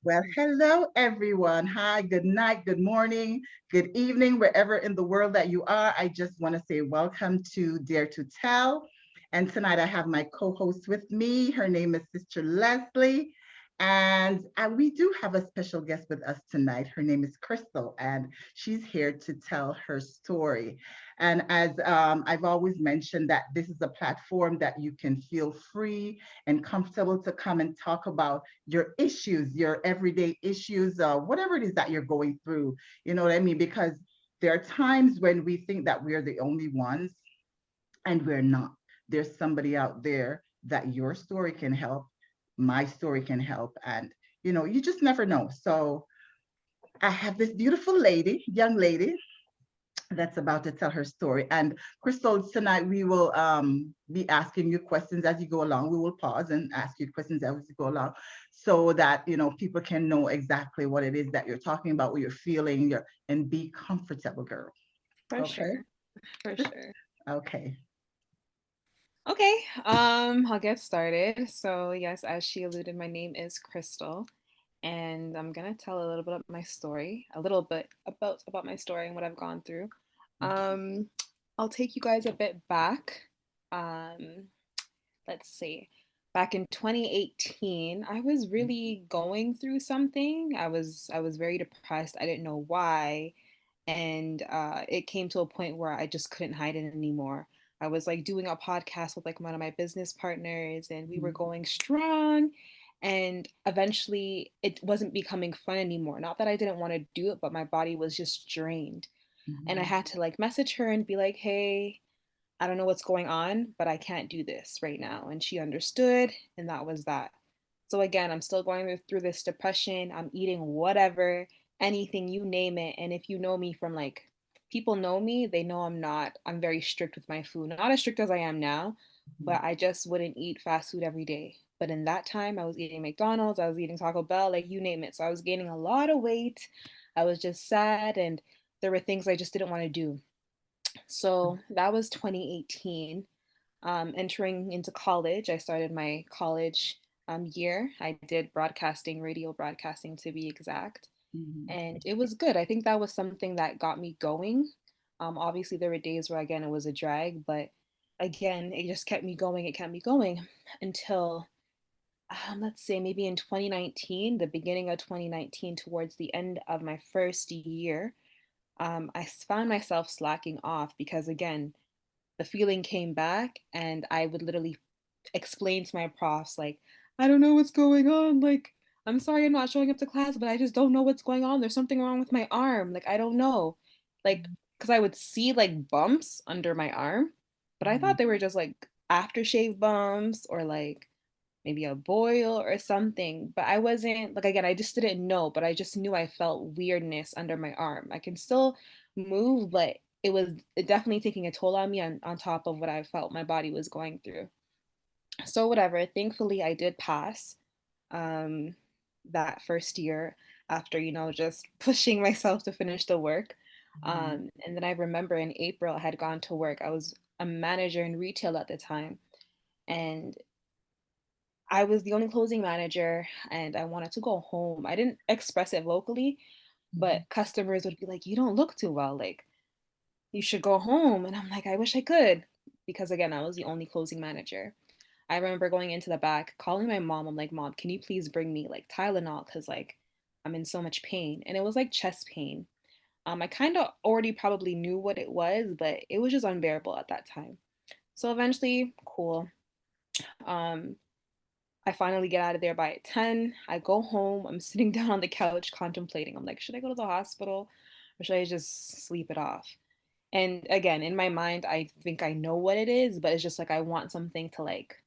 Well, hello, everyone. Hi, good night, good morning, good evening, wherever in the world that you are. I just want to say welcome to Dare to Tell. And tonight I have my co host with me. Her name is Sister Leslie. And we do have a special guest with us tonight. Her name is Crystal, and she's here to tell her story. And as I've always mentioned, that this is a platform that you can feel free and comfortable to come and talk about your issues, your everyday issues, whatever it is that you're going through. You know what I mean? Because there are times when we think that we're the only ones, and we're not. There's somebody out there that your story can help, my story can help, and you just never know. So I have this beautiful lady, young lady, that's about to tell her story. And Crystal, tonight we will be asking you questions as you go along. We will pause and ask you questions as you go along, so that people can know exactly what it is that you're talking about, what you're feeling, and be comfortable, girl. For Okay. sure. For sure. Okay. Okay, I'll get started. So, yes, as she alluded, my name is Crystal, and I'm gonna tell a little bit of my story, a little bit about my story and what I've gone through. Um, I'll take you guys a bit back. Um, let's see. Back in 2018, I was really going through something. I was very depressed. I didn't know why, and it came to a point where I just couldn't hide it anymore. I was like doing a podcast with like one of my business partners, and we were going strong. And eventually, it wasn't becoming fun anymore. Not that I didn't want to do it, but my body was just drained. And I Mhm. had to like message her and be like, hey, I don't know what's going on, but I can't do this right now. And she understood, and that was that. So again, I'm still going through this depression. I'm eating whatever, anything, you name it. And if you know me from like, people know me, they know I'm very strict with my food. Not as strict as I am now, Mhm. but I just wouldn't eat fast food every day. But in that time, I was eating McDonald's, I was eating Taco Bell, like you name it. So I was gaining a lot of weight. I was just sad, and there were things I just didn't want to do. So that was 2018. Entering into college, I started my college year. I did broadcasting, radio broadcasting to be exact, Mhm. and it was good. I think that was something that got me going. Obviously, there were days where, again, it was a drag, but again, it just kept me going. It kept me going until, let's say, maybe in 2019, the beginning of 2019, towards the end of my first year, I found myself slacking off because, again, the feeling came back, and I would literally explain to my profs, like, I don't know what's going on. Like, I'm sorry I'm not showing up to class, but I just don't know what's going on. There's something wrong with my arm. Like, I don't know. Like, because I would see like bumps under my arm, but I thought Mhm. they were just like aftershave bumps or like maybe a boil or something. But I wasn't, like, again, I just didn't know, but I just knew I felt weirdness under my arm. I can still move, but it was definitely taking a toll on me on top of what I felt my body was going through. So whatever, thankfully I did pass um that first year after, just pushing myself to finish the work. Mhm. And then I remember in April I had gone to work. I was a manager in retail at the time, and I was the only closing manager, and I wanted to go home. I didn't express it vocally, but Mhm. customers would be like, "You don't look too well. Like, you should go home." And I'm like, "I wish I could." Because again, I was the only closing manager. I remember going into the back, calling my mom. I'm like, "Mom, can you please bring me like Tylenol? Because like I'm in so much pain." And it was like chest pain. I kind of already probably knew what it was, but it was just unbearable at that time. So eventually, cool. Um, I finally get out of there by 10. I go home. I'm sitting down on the couch contemplating. I'm like, should I go to the hospital or should I just sleep it off? And again, in my mind, I think I know what it is, but it's just like I want something to like,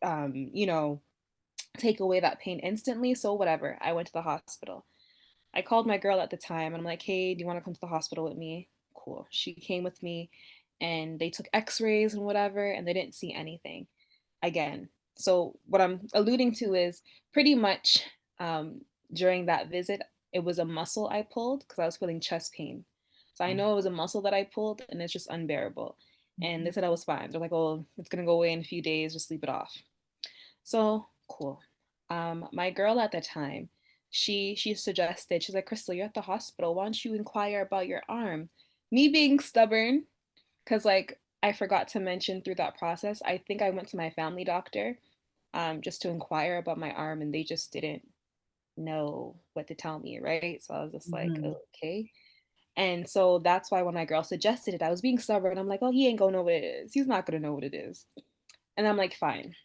um, you know, take away that pain instantly. So whatever. I went to the hospital. I called my girl at the time and I'm like, hey, do you want to come to the hospital with me? Cool. She came with me, and they took x-rays and whatever, and they didn't see anything again. So what I'm alluding to is pretty much, um, during that visit, it was a muscle I pulled because I was feeling chest pain. So I know it was a muscle that I pulled, and it's just unbearable. And they Mhm. said I was fine. They're like, "Oh, it's gonna go away in a few days. Just sleep it off." So cool. My girl at the time, she suggested, she's like, Crystal, you're at the hospital. Why don't you inquire about your arm? Me being stubborn, because like I forgot to mention through that process, I think I went to my family doctor just to inquire about my arm, and they just didn't know what to tell me, right? So I was just like, Mhm. okay. And so that's why when my girl suggested it, I was being stubborn. I'm like, oh, he ain't gonna know what it is. He's not gonna know what it is. And I'm like, fine.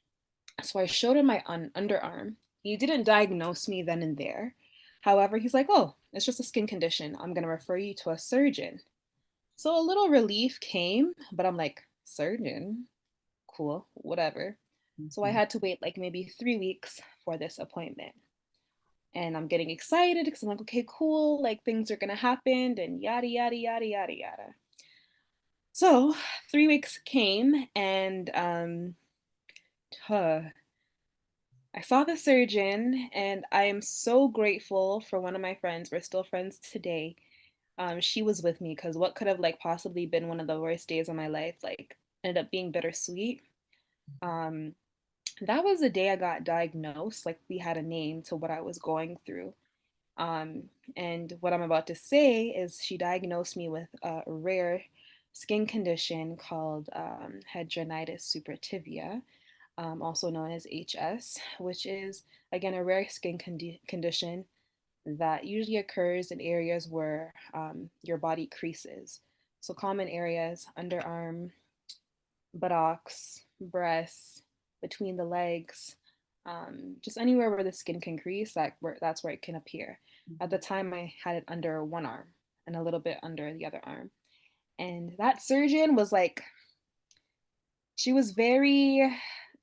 So I showed him my underarm. He didn't diagnose me then and there. However, he's like, oh, it's just a skin condition. I'm gonna refer you to a surgeon. So a little relief came, but I'm like, surgeon? Cool, whatever. So I Mhm. had to wait like maybe 3 weeks for this appointment. And I'm getting excited because I'm like, okay, cool, like things are gonna happen and yada, yada, yada, yada, yada. So 3 weeks came and huh, I saw the surgeon and I am so grateful for one of my friends. We're still friends today. She was with me because what could have like possibly been one of the worst days of my life, like ended up being bittersweet. Um, that was the day I got diagnosed. Like we had a name to what I was going through. Um, and what I'm about to say is she diagnosed me with a rare skin condition called hidradenitis suppurativa, also known as HS, which is again a rare skin condition that usually occurs in areas where your body creases. So common areas, underarm, buttocks, breasts, between the legs, just anywhere where the skin can crease, that's where it can appear. At the time, I had it under one arm and a little bit under the other arm. And that surgeon was like, she was very,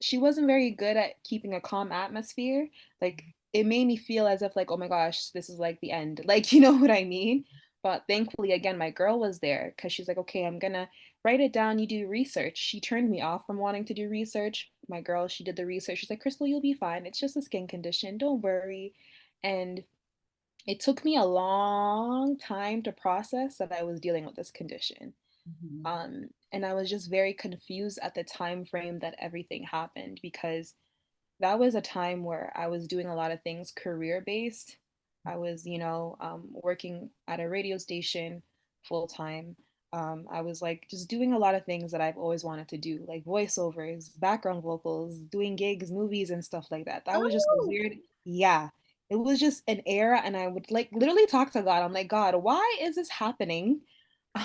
she wasn't very good at keeping a calm atmosphere. Like, it made me feel as if, like, oh my gosh, this is like the end. Like, you know what I mean? But thankfully, again, my girl was there because she's like, okay, I'm gonna write it down. You do research. She turned me off from wanting to do research. My girl, she did the research. She's like, Crystal, you'll be fine. It's just a skin condition. Don't worry. And it took me a long time to process that I was dealing with this condition. Mhm. And I was just very confused at the time frame that everything happened because that was a time where I was doing a lot of things career based. I was, working at a radio station full time. I was like just doing a lot of things that I've always wanted to do, like voiceovers, background vocals, doing gigs, movies, and stuff like that. That was just a Oh. weird, yeah. It was just an era, and I would like literally talk to God. I'm like, God, why is this happening?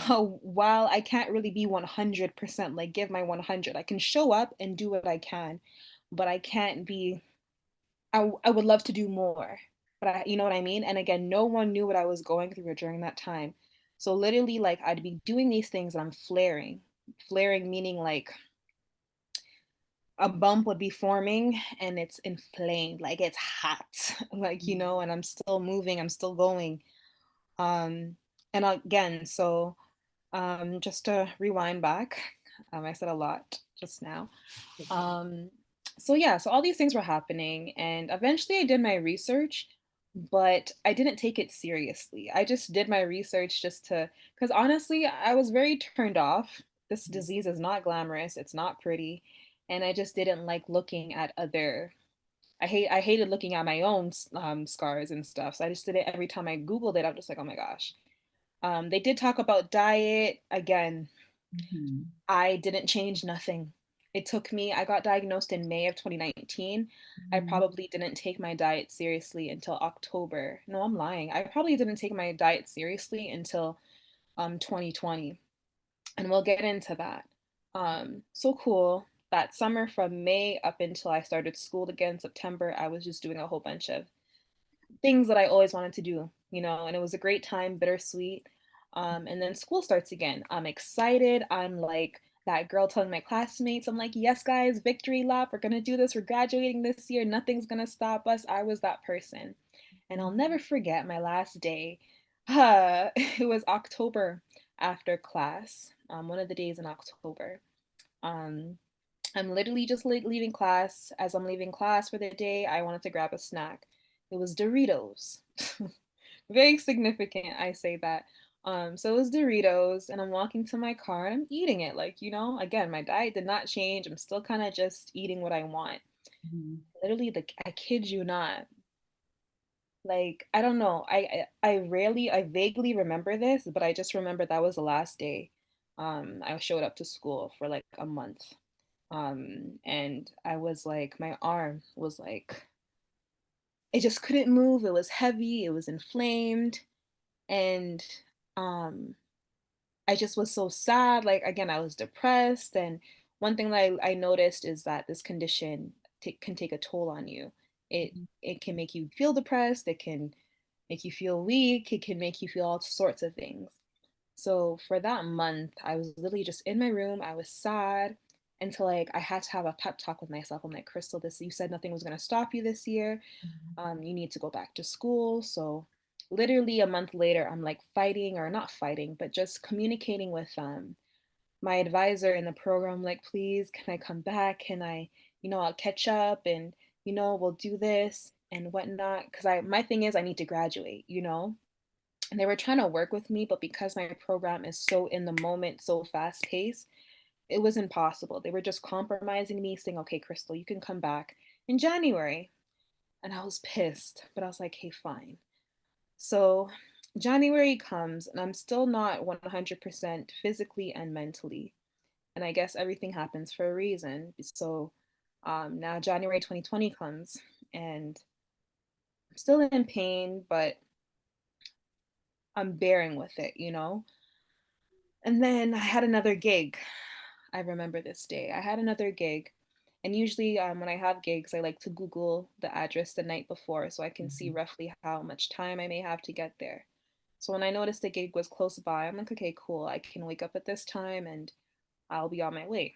While I can't really be 100%, like give my 100. I can show up and do what I can, but I can't be, I would love to do more, but you know what I mean? And again, no one knew what I was going through during that time. So literally, like I'd be doing these things and I'm flaring meaning like a bump would be forming and it's inflamed, like it's hot, like, and I'm still moving, I'm still going. Um, and again, so just to rewind back, I said a lot just now. Um, so yeah, so all these things were happening, and eventually I did my research, but I didn't take it seriously. I just did my research just to, because honestly, I was very turned off. This disease is not glamorous, it's not pretty, and I just didn't like looking at other. I hated looking at my own scars and stuff. So I just did it every time I Googled it. I'm just like, oh my gosh. They did talk about diet again. Mhm. I didn't change nothing. It took me, I got diagnosed in May of 2019. I Mhm. probably didn't take my diet seriously until October. No, I'm lying. I probably didn't take my diet seriously until 2020. And we'll get into that. So cool. That summer from May up until I started school again, September, I was just doing a whole bunch of things that I always wanted to do, and it was a great time, bittersweet. And then school starts again. I'm excited. I'm like that girl telling my classmates, I'm like, yes, guys, victory lap. We're gonna do this. We're graduating this year. Nothing's gonna stop us. I was that person. And I'll never forget my last day. It was October after class, one of the days in October. Um, I'm literally just leaving class. As I'm leaving class for the day, I wanted to grab a snack. It was Doritos. Very significant, I say that. So it was Doritos, and I'm walking to my car and I'm eating it. Like, again, my diet did not change. I'm still kind of just eating what I want. Mhm. Literally, I kid you not. Like, I don't know. I vaguely remember this, but I just remember that was the last day. I showed up to school for like a month. And I was like, my arm was like, it just couldn't move. It was heavy, it was inflamed, and um, I just was so sad. Like, again, I was depressed. And one thing that I noticed is that this condition can take a toll on you. It Mhm. it can make you feel depressed, it can make you feel weak, it can make you feel all sorts of things. So for that month, I was literally just in my room. I was sad until like I had to have a pep talk with myself. I'm like, Crystal, this you said nothing was gonna stop you this year. You need to go back to school. So literally a month later, I'm like fighting or not fighting, but just communicating with my advisor in the program, like, please, can I come back? Can I, I'll catch up and we'll do this and whatnot. Cause my thing is I need to graduate, and they were trying to work with me, but because my program is so in the moment, so fast paced, it was impossible. They were just compromising me, saying, okay, Crystal, you can come back in January. And I was pissed, but I was like, hey, fine. So January comes, and I'm still not 100% physically and mentally. And I guess everything happens for a reason. So now January 2020 comes, and I'm still in pain, but I'm bearing with it. And then I had another gig. I remember this day. I had another gig. And usually, when I have gigs, I like to Google the address the night before so I can see Mhm. roughly how much time I may have to get there. So when I noticed the gig was close by, I'm like, okay, cool. I can wake up at this time and I'll be on my way.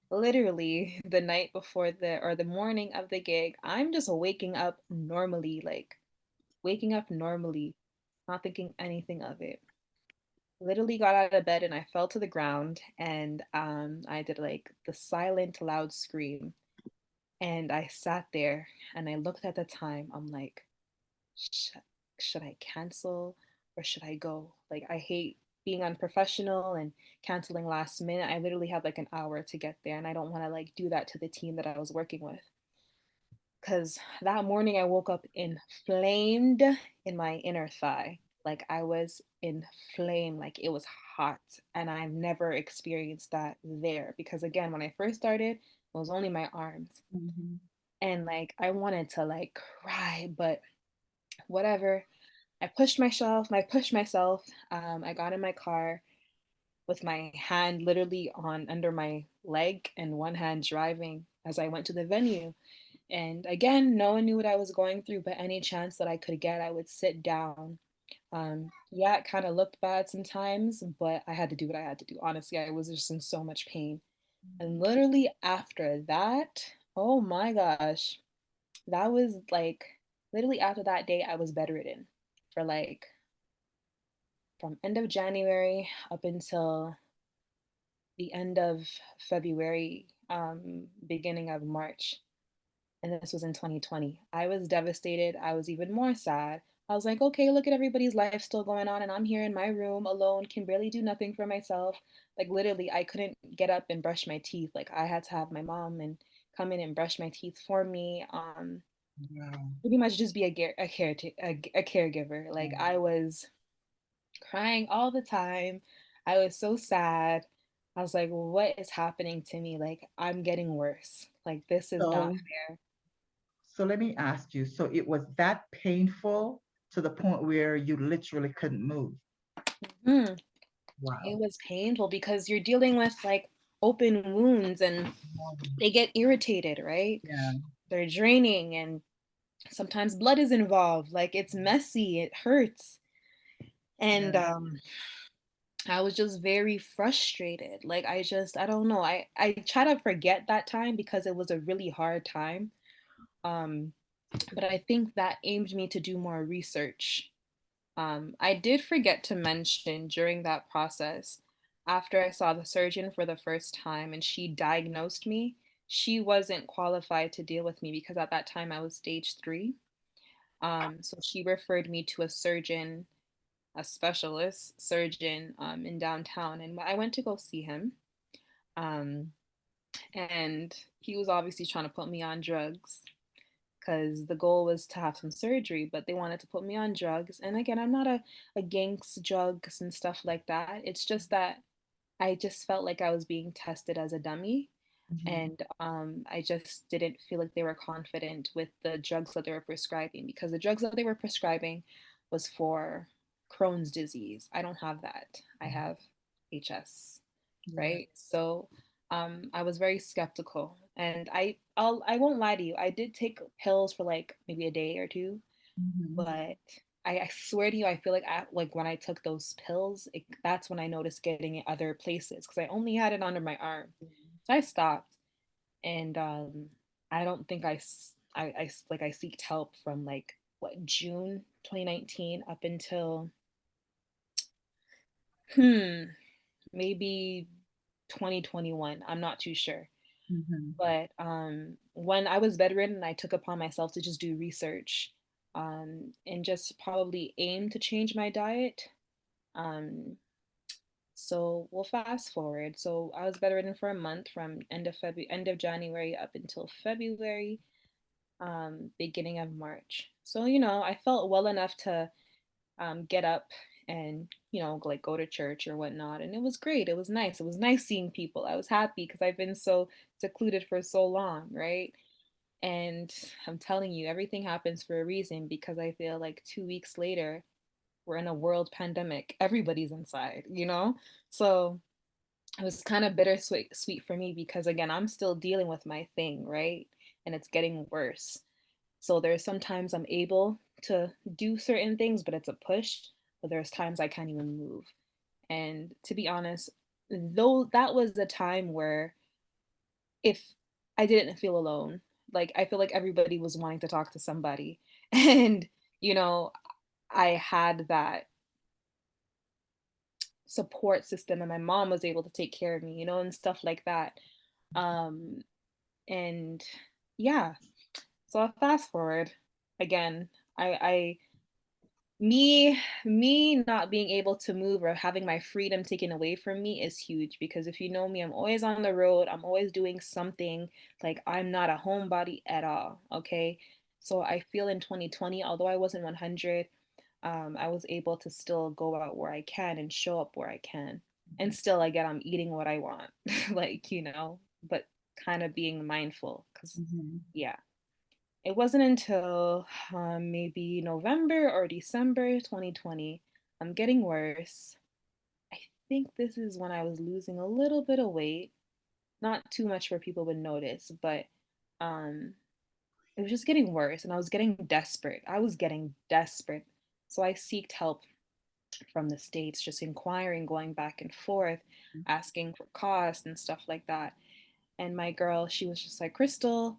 Literally, the night before the morning of the gig, I'm just waking up normally, like waking up normally, not thinking anything of it. Literally got out of bed and I fell to the ground and I did like the silent loud scream and I sat there and I looked at the time. I'm like, Sh- should I cancel or should I go? Like I hate being unprofessional and canceling last minute. I literally had like an hour to get there and I don't want to like do that to the team that I was working with. Cause that morning I woke up inflamed in my inner thigh. Like I was inflamed, like it was hot. And I've never experienced that there. Because again, when I first started, it was only my arms. Mhm. And like I wanted to like cry, but whatever. I pushed myself. I got in my car with my hand literally on under my leg and one hand driving as I went to the venue. And again, no one knew what I was going through, but any chance that I could get, I would sit down. Yeah, it kind of looked bad sometimes, but I had to do what I had to do. Honestly, I was just in so much pain. And literally after that, oh my gosh, that was like literally after that day, I was bedridden for like from end of January up until the end of February, beginning of March. And this was in 2020. I was devastated. I was even more sad. I was like, okay, look at everybody's life still going on, and I'm here in my room alone, can barely do nothing for myself. Like literally, I couldn't get up and brush my teeth. Like I had to have my mom and come in and brush my teeth for me. Wow. Pretty much just be a caregiver. Like Yeah. I was crying all the time. I was so sad. I was like, what is happening to me? Like I'm getting worse. Like this is not So, fair. so let me ask you. So it was that painful to the point where you literally couldn't move. Mm. It Wow. was painful because you're dealing with like open wounds and Um, they get irritated, right? Yeah. They're draining and sometimes blood is involved. Like it's messy, it hurts. And Yeah. I was just very frustrated. Like I don't know. I try to forget that time because it was a really hard time. Um but I think that aimed me to do more research. I did forget to mention during that process, after I saw the surgeon for the first time and she diagnosed me, she wasn't qualified to deal with me because at that time I was stage 3. So she referred me to a surgeon, a specialist surgeon in downtown, and I went to go see him. Um, and he was obviously trying to put me on drugs because the goal was to have some surgery, but they wanted to put me on drugs. And again, I'm not against drugs and stuff like that. It's just that I just felt like I was being tested as a dummy. Mhm. And I just didn't feel like they were confident with the drugs that they were prescribing, because the drugs that they were prescribing was for Crohn's disease. I don't have that. I have HS, Yeah. right? So I was very skeptical, and I won't lie to you. I did take pills for like maybe a day or two, Mhm. but I swear to you, I feel like when I took those pills, that's when I noticed getting it other places because I only had it under my arm. So I stopped, and I don't think like I seeked help from like what, June 2019 up until hmm maybe 2021. I'm not too sure. Mhm. But when I was bedridden, I took upon myself to just do research, and just probably aim to change my diet. Um, so we'll fast forward. So I was bedridden for a month from end of January up until February, beginning of March. So, I felt well enough to get up and, like go to church or whatnot. And it was great. It was nice. It was nice seeing people. I was happy because I've been so secluded for so long, right? And I'm telling you, everything happens for a reason, because I feel like 2 weeks later, we're in a world pandemic. Everybody's inside. So it was kind of bittersweet sweet for me because, again, I'm still dealing with my thing, right? And it's getting worse. So there's sometimes I'm able to do certain things, but it's a push. But there's times I can't even move. And to be honest, though that was the time where, if I didn't feel alone, like I feel like everybody was wanting to talk to somebody. And, you know, I had that support system, and my mom was able to take care of me, and stuff like that. Um, and yeah, so I fast forward again. I me not being able to move or having my freedom taken away from me is huge, because if you know me, I'm always on the road, I'm always doing something. Like, I'm not a homebody at all, okay? So I feel in 2020, although I wasn't 100, I was able to still go out where I can and show up where I can. And still, again, I'm eating what I want, like, but kind of being mindful, because Mhm. yeah. It wasn't until maybe November or December 2020, I'm getting worse. I think this is when I was losing a little bit of weight. Not too much where people would notice, but um, it was just getting worse, and I was getting desperate. I was getting desperate. So I seeked help from the States, just inquiring, going back and forth, asking for cost and stuff like that. And my girl, she was just like, Crystal,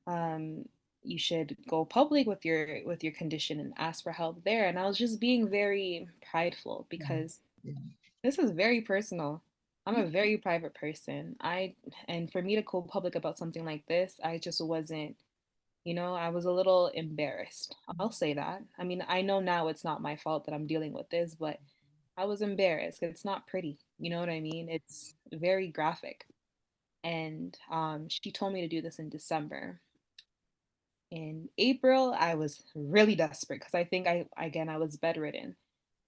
um, you should go public with your condition and ask for help there. And I was just being very prideful, Yeah. because Yeah. this is very personal. I'm a very private person. And for me to go public about something like this, I just wasn't, I was a little embarrassed. I'll say that. I mean, I know now it's not my fault that I'm dealing with this, but I was embarrassed. It's not pretty. You know what I mean? It's very graphic. And she told me to do this in December. In April, I was really desperate because I think I was bedridden.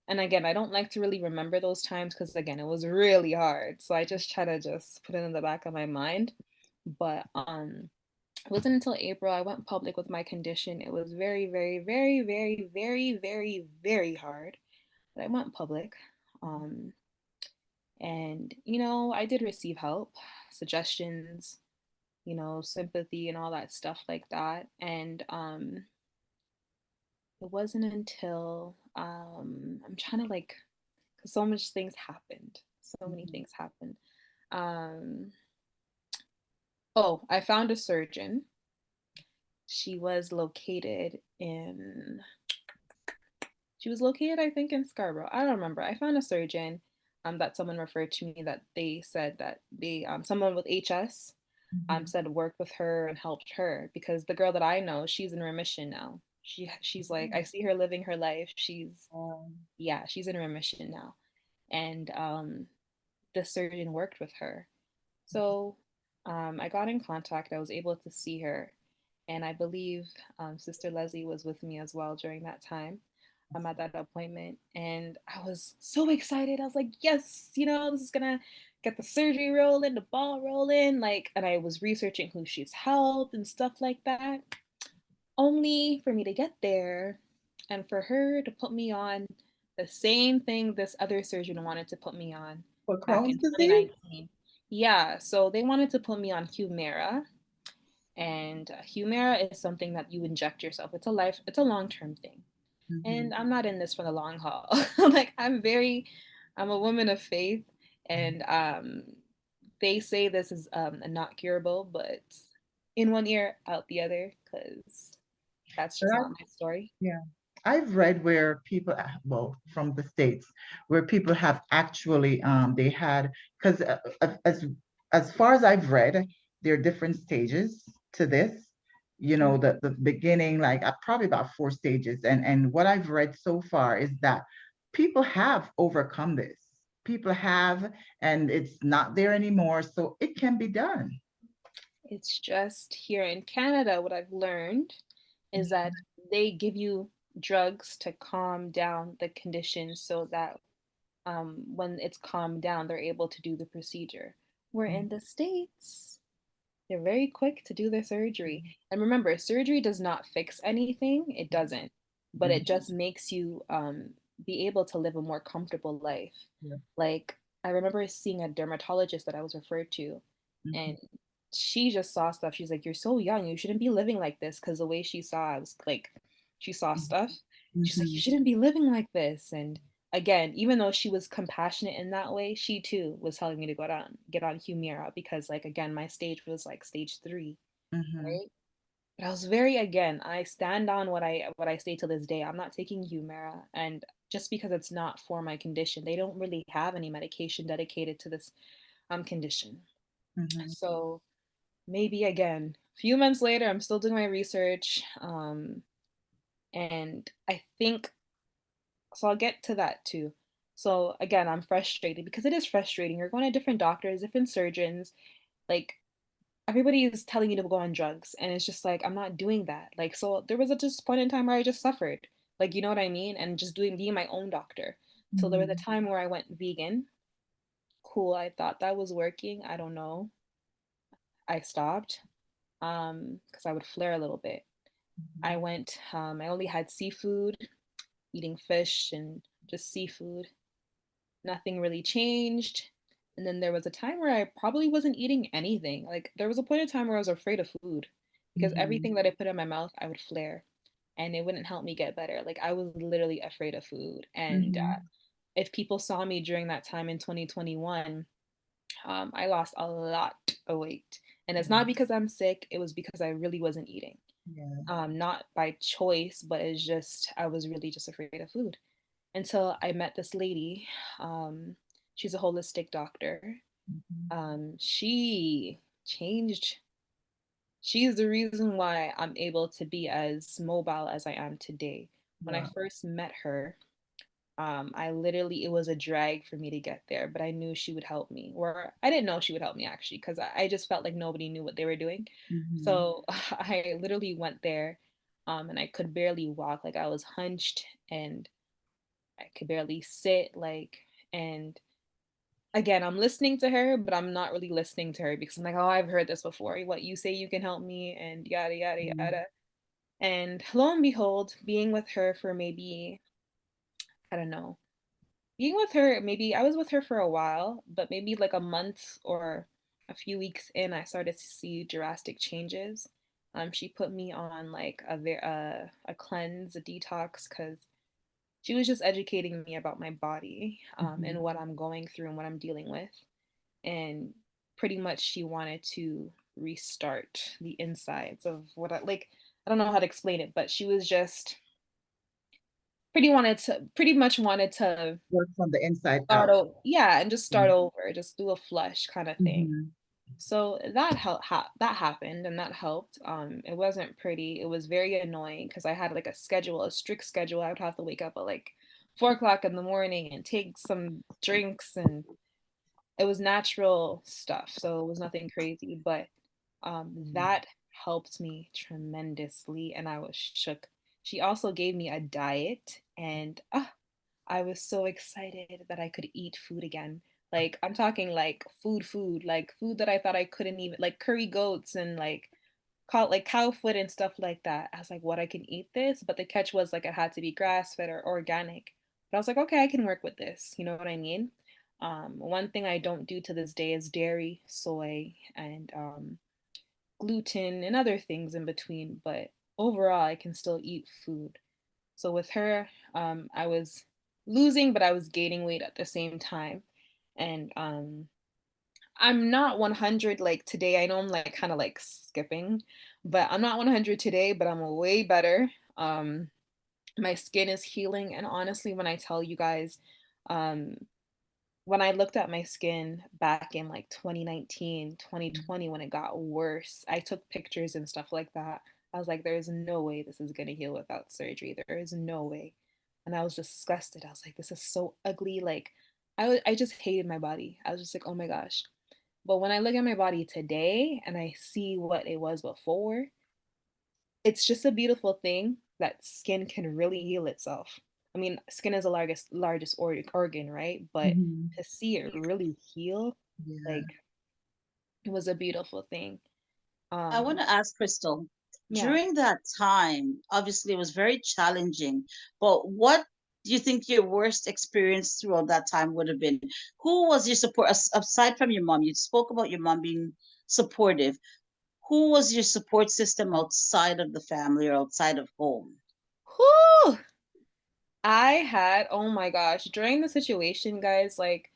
And again, I don't like to really remember those times because, again, it was really hard. So I just try to just put it in the back of my mind. But it wasn't until April I went public with my condition. It was very, very, very, very, very, very, very hard. But I went public. Um, and I did receive help, suggestions, sympathy and all that stuff like that. And it wasn't until I'm trying to, like, because so much things happened. So many Mhm. things happened. Um, oh, I found a surgeon. She was located in she was located, I think, in Scarborough. I don't remember. I found a surgeon that someone referred to me, that they said that someone with HS Mhm. said worked with her and helped her, because the girl that I know, she's in remission now. She's like, I see her living her life. Yeah, she's in remission now. And the surgeon worked with her. So I got in contact. I was able to see her, and I believe Sister Leslie was with me as well during that time. I'm at that appointment, and I was so excited. I was like, "Yes, this is gonna get the surgery rolling, the ball rolling." Like, and I was researching who she's helped and stuff like that. Only for me to get there, and for her to put me on the same thing this other surgeon wanted to put me on For back Crohn's in disease? 2019. Yeah, so they wanted to put me on Humira, and Humira is something that you inject yourself. It's a long-term thing. Mhm. And I'm not in this for the long haul. Like I'm a woman of faith, and they say this is not curable, but in one ear, out the other, because that's But just not my story. yeah, I've read where people, well, from the States, where people have actually, they had, because as far as I've read, there are different stages to this. The beginning, like probably about four stages. And what I've read so far is that people have overcome this. People have, and it's not there anymore. So it can be done. It's just here in Canada, what I've learned is that they give you drugs to calm down the condition so that when it's calmed down, they're able to do the procedure. Where in the States, they're very quick to do the surgery. And remember, surgery does not fix anything, it doesn't, but it just makes you be able to live a more comfortable life. Like, I remember seeing a dermatologist that I was referred to, and she just saw stuff. She's like, "You're so young, you shouldn't be living like this." Because the way she saw, I was like, she saw stuff. She's like, "You Mhm. shouldn't be living like this." And again, even though she was compassionate in that way, she too was telling me to get on Humira because, like, again, my stage was like stage 3, Mhm. right? But I was very, again, I stand on what I say to this day. I'm not taking Humira, and just because it's not for my condition, they don't really have any medication dedicated to this condition. Mhm. So maybe again, a few months later, I'm still doing my research, and I think so. I'll get to that too. So again, I'm frustrated because it is frustrating. You're going to different doctors, different surgeons, like everybody is telling you to go on drugs, and it's just like I'm not doing that. Like, so there was a just point in time where I just suffered, like, you know what I mean, and just doing being my own doctor. So there was a Mhm. time where I went vegan. Cool, I thought that was working. I don't know. I stopped because I would flare a little bit. I only had seafood, eating fish and just seafood. Nothing really changed. And then there was a time where I probably wasn't eating anything. Like, there was a point in time where I was afraid of food because Mhm. everything that I put in my mouth, I would flare, and it wouldn't help me get better. Like, I was literally afraid of food. And Mhm. if people saw me during that time in 2021, I lost a lot of weight. And it's not because I'm sick, it was because I really wasn't eating. Yeah. Not by choice, but it's just, I was really just afraid of food until I met this lady. Um, she's a holistic doctor. Mhm. She changed. She's the reason why I'm able to be as mobile as I am today. When I Wow. first met her, I literally, it was a drag for me to get there, but I knew she would help me. Or I didn't know she would help me actually, because I just felt like nobody knew what they were doing. Mhm. So I literally went there, and I could barely walk. Like, I was hunched and I could barely sit, like, and again, I'm listening to her, but I'm not really listening to her because I'm like, oh, I've heard this before. What you say you can help me, and yada yada Mhm. yada. And lo and behold, being with her for maybe, I don't know, being with her, maybe I was with her for a while, but maybe like a month or a few weeks in, I started to see drastic changes. She put me on like a cleanse, a detox, because she was just educating me about my body, and Mhm. what I'm going through and what I'm dealing with. And pretty much she wanted to restart the insides of what I don't know how to explain it, but she was just pretty much wanted to Work from the inside out. yeah, and just start Mhm. over, just do a flush kind of thing. Mhm. So that happened, and that helped. It wasn't pretty. It was very annoying because I had like a schedule, a strict schedule. I would have to wake up at like 4 o'clock in the morning and take some drinks, and it was natural stuff, so it was nothing crazy, but Mm. that helped me tremendously, and I was shook. She also gave me a diet, and I was so excited that I could eat food again. Like, I'm talking like food, like food that I thought I couldn't even, like curry goats and like cow foot and stuff like that. I was like, what, I can eat this? But the catch was like it had to be grass fed or organic. But I was like, okay, I can work with this. You know what I mean? One thing I don't do to this day is dairy, soy, and gluten and other things in between. But overall, I can still eat food. So with her, I was losing, but I was gaining weight at the same time. And I'm not 100 like today. I know I'm like kind of like skipping, but I'm not 100 today, but I'm way better. My skin is healing. And honestly, when I tell you guys, um, when I looked at my skin back in like 2019, 2020, when it got worse, I took pictures and stuff like that. I was like, there's no way this is gonna heal without surgery. There is no way. And I was disgusted. I was like, this is so ugly. Like, I just hated my body. I was just like, oh my gosh. But when I look at my body today and I see what it was before, it's just a beautiful thing that skin can really heal itself. I mean, skin is the largest organ, right? But Mhm. to see it really heal, Yeah. like it was a beautiful thing. I want Um, to ask Crystal, yeah. during that time, obviously it was very challenging, but what do you think your worst experience throughout that time would have been? Who was your support, aside from your mom? You spoke about your mom being supportive. Who was your support system outside of the family or outside of home? Whew! I had, oh my gosh, during the situation, guys, like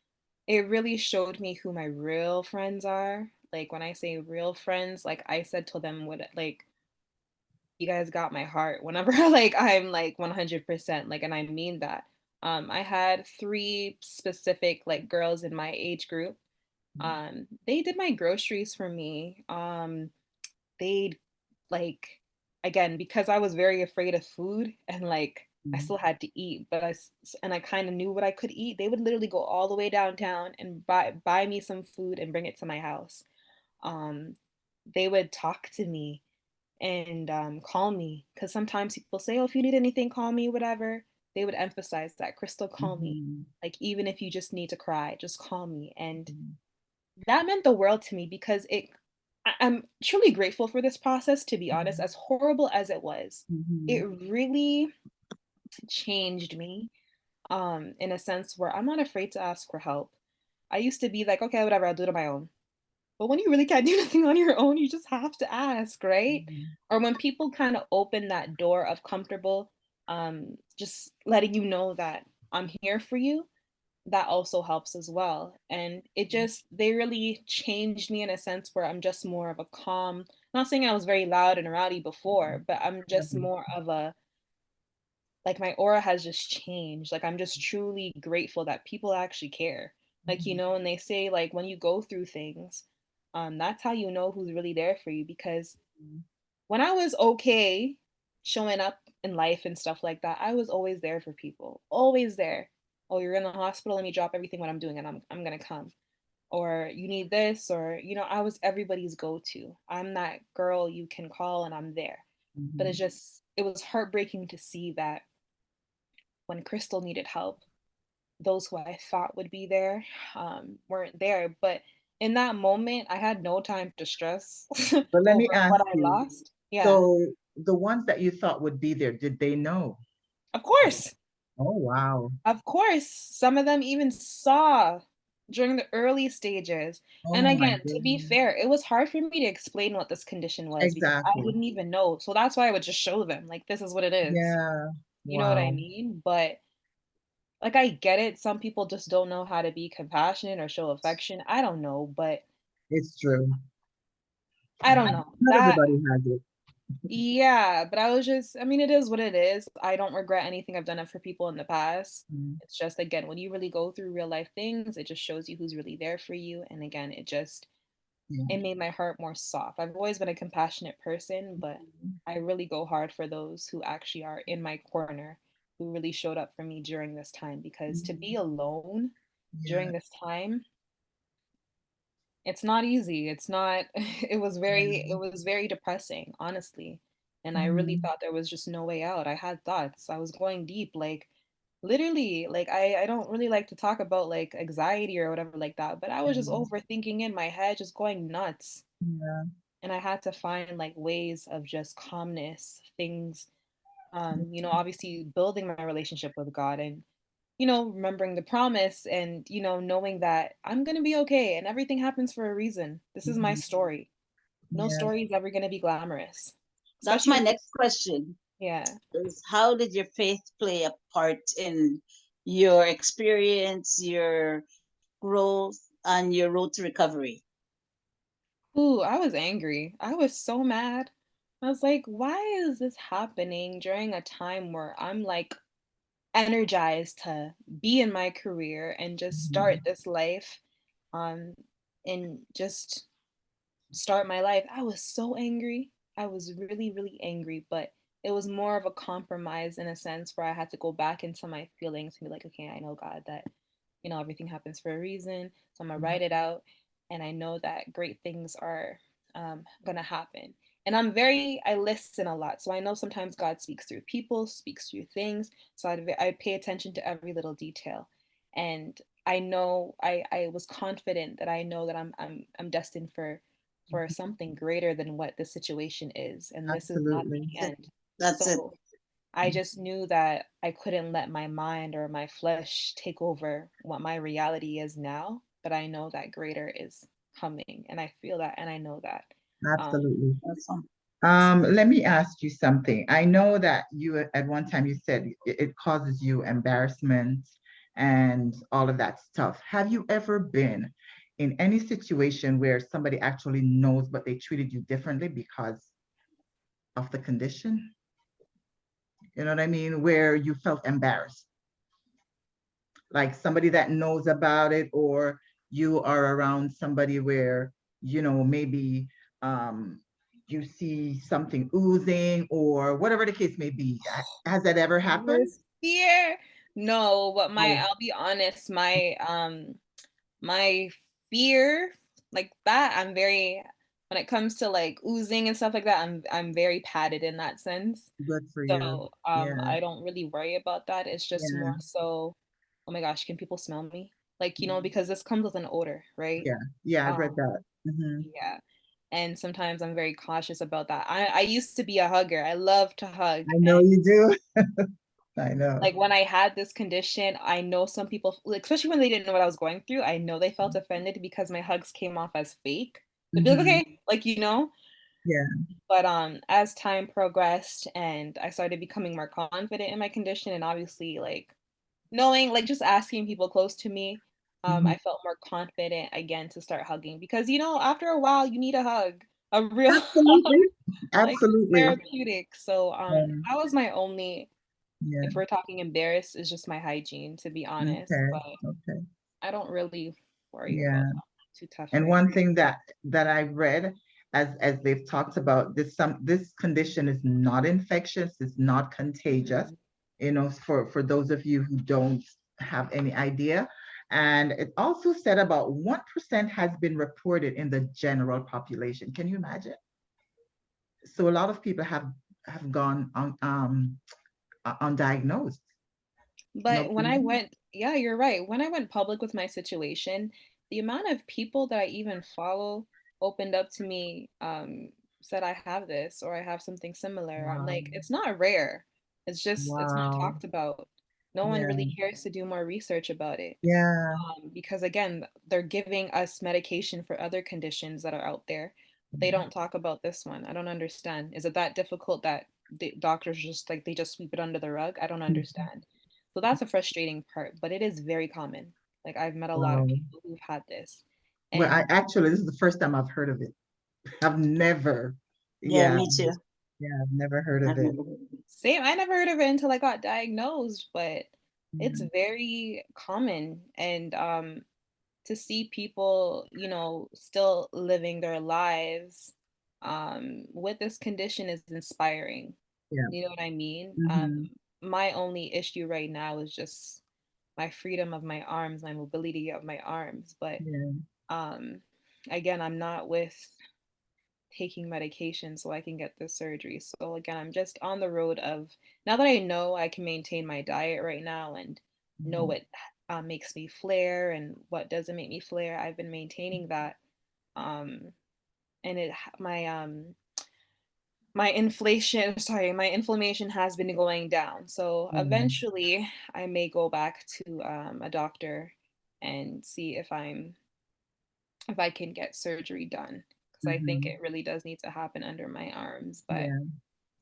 it really showed me who my real friends are. Like when I say real friends, like I said to them what like you guys got my heart whenever like I'm like 100% like and I mean that. I had three specific like girls in my age group. They did my groceries for me. They'd like again because I was very afraid of food and like I Mhm. still had to eat, but and I kind of knew what I could eat. They would literally go all the way downtown and buy me some food and bring it to my house. Um, they would talk to me and call me because sometimes people say, "Oh, if you need anything, call me," whatever. They would emphasize that, "Crystal, call me. Mhm. Like even if you just need to cry, just call me." And Mhm. that meant the world to me because I'm truly grateful for this process, to be honest, Mhm. as horrible as it was. It Mhm. really changed me in a sense where I'm not afraid to ask for help. I used to be like, okay, whatever, I'll do it on my own. But when you really can't do nothing on your own, you just have to ask, right? Mhm. Or when people kind of open that door of comfortable, just letting you know that I'm here for you, that also helps as well. And it just, they really changed me in a sense where I'm just more of a calm, not saying I was very loud and rowdy before, but I'm just Mhm. more of a, like my aura has just changed. Like I'm just truly grateful that people actually care. Like, you Mhm. know, and they say like when you go through things, that's how you know who's really there for you. Because when I was okay showing up in life and stuff like that, I was always there for people. Always there. Oh, you're in the hospital, let me drop everything what I'm doing and I'm gonna come. Or you need this, or you know, I was everybody's go-to. I'm that girl you can call and I'm there. But Mhm. it was heartbreaking to see that when Crystal needed help, those who I thought would be there weren't there. But in that moment, I had no time to stress But let me over what ask I you, lost. Yeah, so the ones that you thought would be there, did they know? of course. Oh, wow. Of course. Some of them even saw during the early stages. And Oh my again, to be goodness. fair, it was hard for me to explain what this condition was because I Exactly. didn't even know. So that's why I would just show them, like, this is what it is. Yeah. You know what I Wow. mean? But like I get it. Some people just don't know how to be compassionate or show affection. I don't know, but It's true. I don't know. Not That everybody has it. yeah, but I was just I mean, it is what it is. I don't regret anything I've done it for people in the past. Mm. It's just again, when you really go through real life things, it just shows you who's really there for you. And again, Yeah. it made my heart more soft. I've always been a compassionate person, but I really go hard for those who actually are in my corner, who really showed up for me during this time because to be Mhm. alone Yeah. during this time It's not easy. It's not it Yeah. was very depressing, honestly. And I really Mhm. thought there was just no way out. I had thoughts. I was going deep, like literally, like I don't really like to talk about like anxiety or whatever like that, but I was just Yeah. overthinking in my head, just going nuts. Yeah. And I had to find like ways of just calmness, things obviously building my relationship with God and remembering the promise and, knowing that I'm going to be okay and everything happens for a reason. This is my Mhm. story. No Yes, story is ever going to be glamorous. That's Especially my when next question. yeah. Is how did your faith play a part in your experience, your growth, and your road to recovery? Ooh, I was angry. I was so mad. I was like, why is this happening during a time where I'm like energized to be in my career and just start mhm, this life um and just start my life. I was so angry. I was really, really angry, but it was more of a compromise in a sense where I had to go back into my feelings and be like, okay, I know God that, everything happens for a reason. So I'm gonna mhm. write it out. And I know that great things are gonna happen. And I listen a lot. So I know sometimes God speaks through people, speaks through things. So I pay attention to every little detail. And I know I was confident that I know that I'm destined for something greater than what the situation is, and this is not Absolutely. the That- end. That's it. So I just knew that I couldn't let my mind or my flesh take over what my reality is now, but I know that greater is coming, and I feel that, and I know that. Um, Absolutely. Awesome. Let me ask you something. I know that you at one time you said it causes you embarrassment and all of that stuff. Have you ever been in any situation where somebody actually knows but they treated you differently because of the condition? You know what I mean? Where you felt embarrassed, like somebody that knows about it, or you are around somebody where, maybe um, you see something oozing or whatever the case may be. Has that ever happened? this fear, no, but Oh, I'll be honest, my fear like that, I'm very when it comes to like oozing and stuff like that, I'm very padded in that sense. good for you. So, Yeah, I don't really worry about that. It's just yeah, more so, "Oh my gosh, can people smell me?" Like, because this comes with an odor, right? yeah, yeah. I've read Um, that. Mhm. yeah, and sometimes I'm very cautious about that. I used to be a hugger. I love to hug, I know and, you do. I know. like, when I had this condition, I know some people like, especially when they didn't know what I was going through, I know they felt offended because my hugs came off as fake. They'd be like, Hmm. "Okay," like, Yeah. But, as time progressed and I started becoming more confident in my condition and obviously, like, knowing like, just asking people close to me, Mhm. I felt more confident again to start hugging because, after a while, you need a hug, a real hug, Absolutely. like, it's Absolutely. therapeutic. So, Um, that was my only yeah. if we're talking embarrassed, is just my hygiene, to be honest, Okay. but Okay. I don't really worry about Yeah. that. Too tough And for it. one thing that I read, as they've talked about, this condition is not infectious, it's not contagious, Mhm. for those of you who don't have any idea. And it also said about 1% has been reported in the general population. Can you imagine? So a lot of people have gone undiagnosed. But Nobody when I knows. went yeah, you're right. When I went public with my situation, the amount of people that I even follow opened up to me, said I have this or I have something similar. I'm Wow. like, it's not rare. It's not Wow. talked about. No one Yeah. really cares to do more research about it. Yeah. Because again, they're giving us medication for other conditions that are out there. But they don't talk about this one. I don't understand. Is it that difficult that the doctors just like they just sweep it under the rug? I don't understand. So that's a frustrating part, but it is very common. Like I've met a lot of Wow. people who've had this. Well, I And actually, this is the first time I've heard of it. I've never, Yeah, yeah, me too. yeah, I've never heard of I've it. never heard of it. same, I never heard of it until I got diagnosed, but it's Yeah. very common. And to see people, still living their lives with this condition is inspiring. Yeah. You know what I mean? Hmm. My only issue right now is just my freedom of my arms, my mobility of my arms. But Yeah. um, again, I'm not with taking medication so I can get the surgery. So again, I'm just on the road of, now that I know I can maintain my diet right now and know Mhm. what makes me flare and what doesn't make me flare, I've been maintaining that. Um, and my inflammation has been going down. So Yeah. eventually I may go back to a doctor and see if I can get surgery done, because I think Mhm. it really does need to happen under my arms. But Yeah.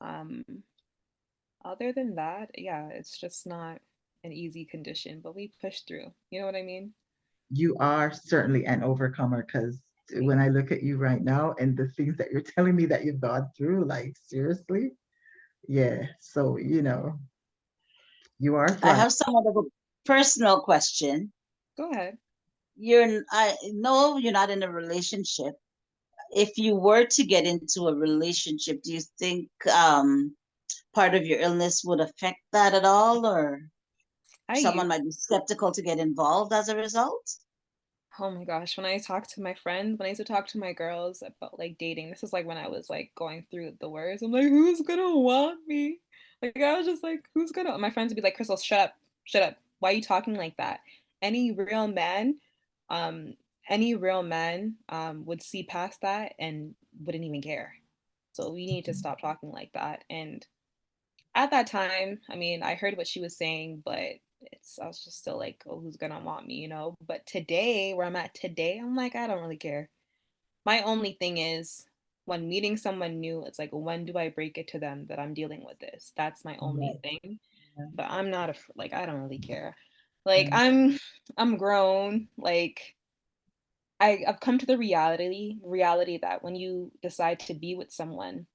um, other than that, yeah, it's just not an easy condition, but we push through. You know what I mean? You are certainly an overcomer because when I look at you right now and the things that you're telling me that you've gone through, like seriously, yeah. So, you are I thriving. have somewhat of a personal question. Go ahead. I know you're not in a relationship. If you were to get into a relationship, do you think part of your illness would affect that at all, or I someone used might be skeptical to get involved as a result? Oh my gosh, when I talk to my friends, when I used to talk to my girls about like dating, this is like when I was like going through the worst. I'm like, who's gonna want me? Like I was just like, who's gonna? My friends would be like, Crystal, shut up, shut up. Why are you talking like that? Any real man, um, any real man, would see past that and wouldn't even care. So we need to stop talking like that. And at that time, I mean, I heard what she was saying, but I was just still like, oh, who's gonna want me, you know? But today, where I'm at today, I'm like, I don't really care. My only thing is when meeting someone new, it's like, when do I break it to them that I'm dealing with this? That's my only Right. thing. Yeah. But I'm not a like, I don't really care. Like Yeah. I'm grown. Like I've come to the reality that when you decide to be with someone,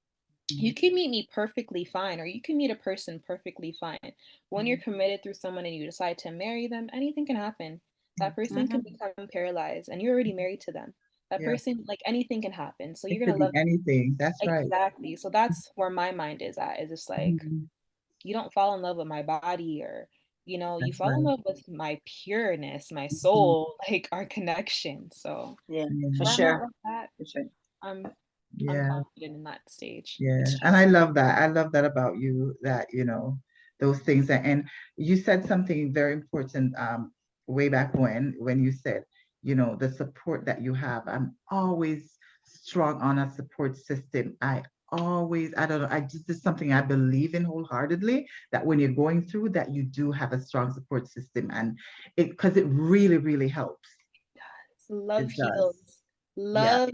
you can meet me perfectly fine, or you can meet a person perfectly fine. When you're Mhm. committed through someone and you decide to marry them, anything can happen. That person can Hmm. become paralyzed and you're already married to them. That Yeah. person, like anything can happen. So It you're could gonna be love anything. That's right. exactly. So that's where my mind is at. Is just like Mhm. you don't fall in love with my body or you That's fall in right. love with my pureness, my Mhm. soul, like our connection. So Yeah, for Yeah. where I'm at sure. with that, For sure. I'm I'm Yeah. confident in that stage. Yeah, It's and I just love that. I love that about you that, those things. And you said something very important way back when you said, the support that you have. I'm always strong on a support system. I don't know, I just, this is something I believe in wholeheartedly, that when you're going through that, you do have a strong support system and because it really, really helps. love It does. heals. Yeah, Love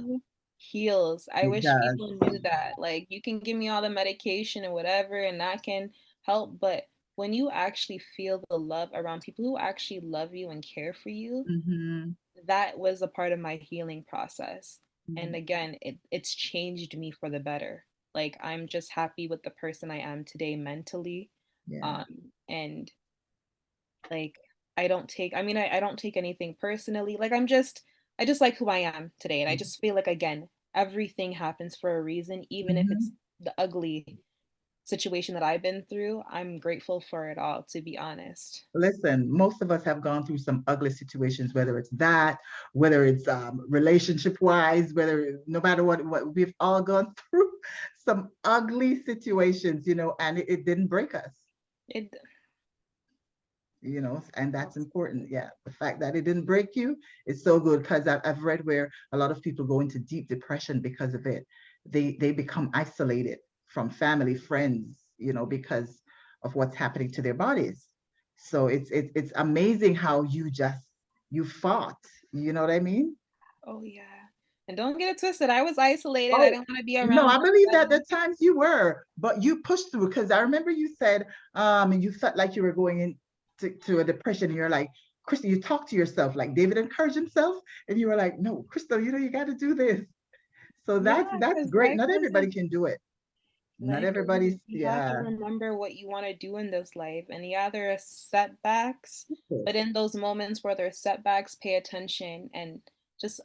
heals. I it wish does. people knew that. Like, you can give me all the medication and whatever, and that can help. But when you actually feel the love around people who actually love you and care for you, Hmm. that was a part of my healing process. And again, it's changed me for the better. Like, I'm just happy with the person I am today mentally. Yeah. And like I don't take anything personally. Like I just like who I am today. And I just feel like again, everything happens for a reason, even if it's Mhm. the ugly situation that I've been through. I'm grateful for it all, to be honest. Listen, most of us have gone through some ugly situations, whether it's that, whether it's relationship wise, whether no matter what we've all gone through some ugly situations, and it didn't break us, It and that's important. Yeah. The fact that it didn't break you is so good because I've read where a lot of people go into deep depression because of it. They become isolated from family, friends, because of what's happening to their bodies. So it's amazing how you fought. You know what I mean? Oh yeah. And don't get it twisted. I was isolated. I Oh, didn't want to be no, around I believe that nobody. the times you were, but you pushed through because I remember you said you felt like you were going to a depression and you're like, Crystal, you talk to yourself like David encouraged himself, and you were like, no, Crystal, you got to do this. So Yeah, that's because great. life Not everybody doesn't can do it. Not life everybody's, doesn't you have to yeah. remember what you want to do in this life. And yeah, there are setbacks, but in those moments where there are setbacks, pay attention and just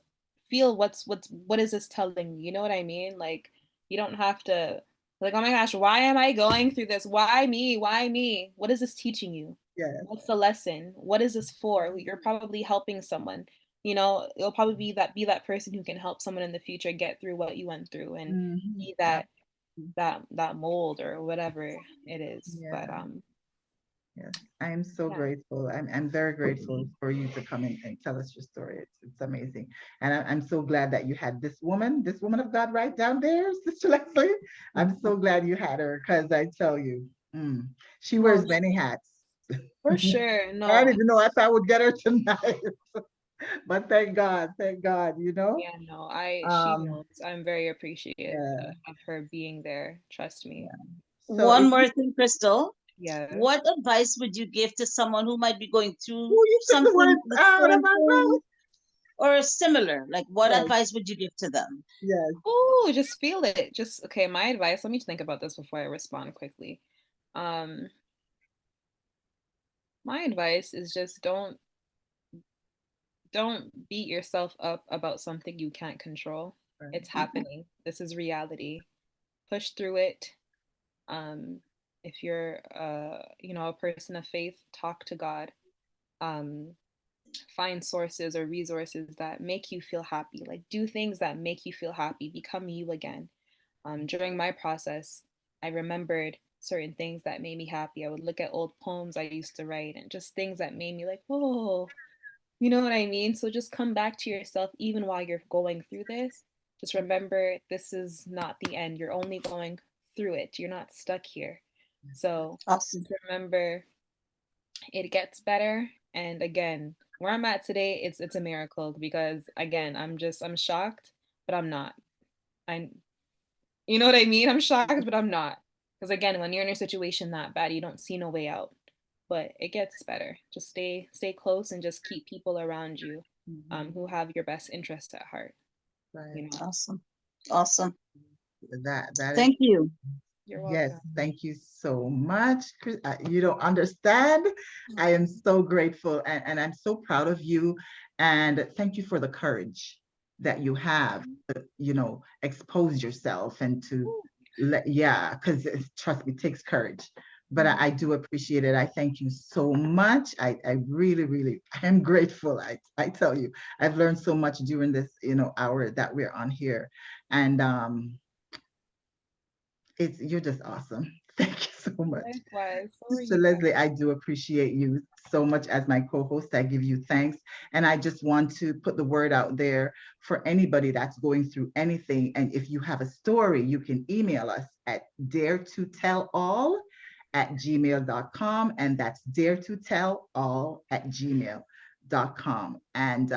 feel what is this telling me? You know what I mean? Like you don't have to like, oh my gosh, why am I going through this? Why me? Why me? What is this teaching you? Yeah. What's the lesson? What is this for? You're probably helping someone. you know, it'll probably be that person who can help someone in the future get through what you went through and Mhm. be that mold or whatever it is. Yeah. But Yes, I am so yeah. grateful. I'm very grateful for you to come in and tell us your story. It's amazing. And I'm so glad that you had this woman of God right down there, Sister Leslie. I'm so glad you had her because I tell you, mm, she No, wears many hats. for sure. I don't No. even know if I would get her tonight, but thank God, you know. Yeah, no. She Um, knows. I'm very appreciative yeah. of her being there. Trust me. So One if more thing, Crystal. Yes. What advice would you give to someone who might be going through you took the something, words the out of same my thing mouth. or similar? Like, what Yes, advice would you give to them? yes. Oh, just feel it. Just okay, my advice, let me think about this before I respond quickly. Um, my advice is just don't beat yourself up about something you can't control. It's Right. happening. This is reality. Push through it. Um, if you're you know, a person of faith, talk to God. Um, find sources or resources that make you feel happy. Like do things that make you feel happy. Become you again. During my process, I remembered certain things that made me happy. I would look at old poems I used to write and just things that made me like, oh, you know what I mean? So just come back to yourself even while you're going through this. Just remember this is not the end. You're only going through it. You're not stuck here. So Awesome. just remember it gets better. And again, where I'm at today, it's a miracle because again, I'm shocked, but I'm not. I You know what I mean? I'm shocked, but I'm not. Because again, when you're in a situation that bad, you don't see no way out. But it gets better. Just stay close and just keep people around you Mhm. who have your best interests at heart, Right. you know. Awesome. Awesome. That is Thank you. You're yes. welcome. Thank you so much. You don't understand. I am so grateful and I'm so proud of you. And thank you for the courage that you have to, expose yourself and to let, yeah, because trust me, it takes courage. But I do appreciate it. I thank you so much. I really, really, I am grateful. I tell you, I've learned so much during this, hour that we're on here. And you're just awesome. Thank you so much. Likewise. So are Sister you guys. Leslie, I do appreciate you so much as my co-host. I give you thanks. And I just want to put the word out there for anybody that's going through anything. And if you have a story, you can email us at daretotellall@gmail.com. And that's daretotellall@gmail.com. And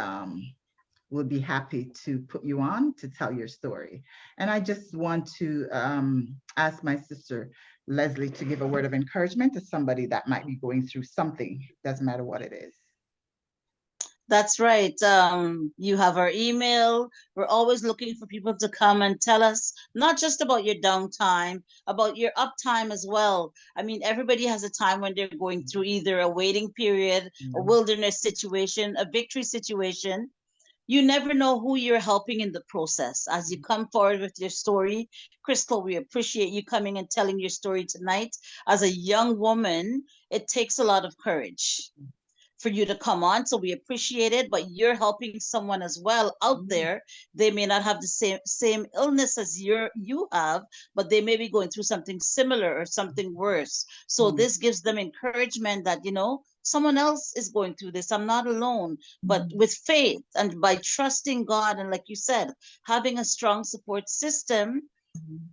we'll be happy to put you on to tell your story. And I just want to ask my sister Leslie to give a word of encouragement to somebody that might be going through something, doesn't matter what it is. That's right. You have our email. We're always looking for people to come and tell us not just about your downtime, about your uptime as well. I mean, everybody has a time when they're going through either a waiting period, a wilderness situation, a victory situation. You never know who you're helping in the process. As you come forward with your story, Crystal, we appreciate you coming and telling your story tonight. As a young woman, it takes a lot of courage for you to come on. So we appreciate it, but you're helping someone as well out there. They may not have the same illness as you have, but they may be going through something similar or something worse. So this gives them encouragement that, someone else is going through this. I'm not alone. But with faith and by trusting God, and like you said, having a strong support system,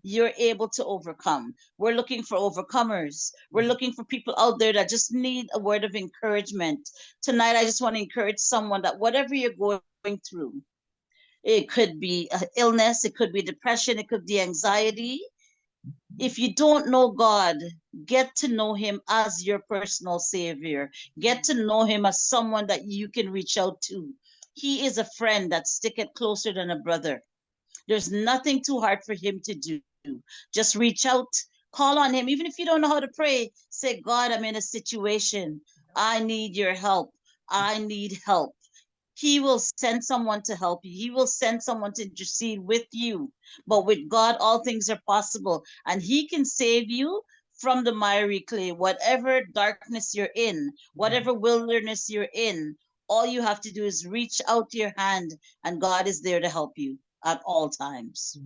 you're able to overcome. We're looking for overcomers. We're looking for people out there that just need a word of encouragement. Tonight, I just want to encourage someone that whatever you're going through, it could be illness, it could be depression, it could be anxiety. If you don't know God, get to know him as your personal savior. Get to know him as someone that you can reach out to. He is a friend that sticketh closer than a brother. There's nothing too hard for him to do. Just reach out, call on him. Even if you don't know how to pray, say, God, I'm in a situation. I need your help. I need help. He will send someone to help you. He will send someone to intercede with you. But with God, all things are possible. And he can save you from the miry clay, whatever darkness you're in, whatever wilderness you're in. all you have to do is reach out your hand, and God is there to help you at all times.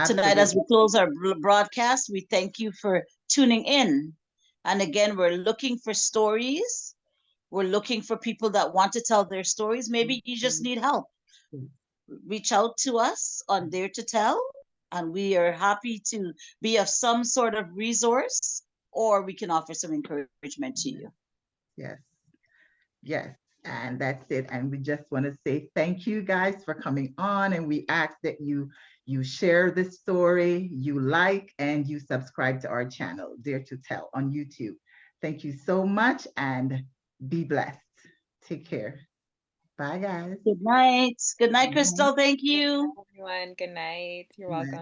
Tonight, as we close our broadcast, we thank you for tuning in. And again, we're looking for stories. We're looking for people that want to tell their stories. Maybe you just need help. Reach out to us on Dare to Tell, and we are happy to be of some sort of resource, or we can offer some encouragement to you. Yes. Yes. And that's it. And we just want to say thank you guys for coming on. And we ask that you share this story, you like, and you subscribe to our channel, Dare to Tell on YouTube. Thank you so much and be blessed. Take care. Bye, guys. Good night. Good night, Good night. Crystal. Thank you. Everyone, good night. You're Good night. welcome.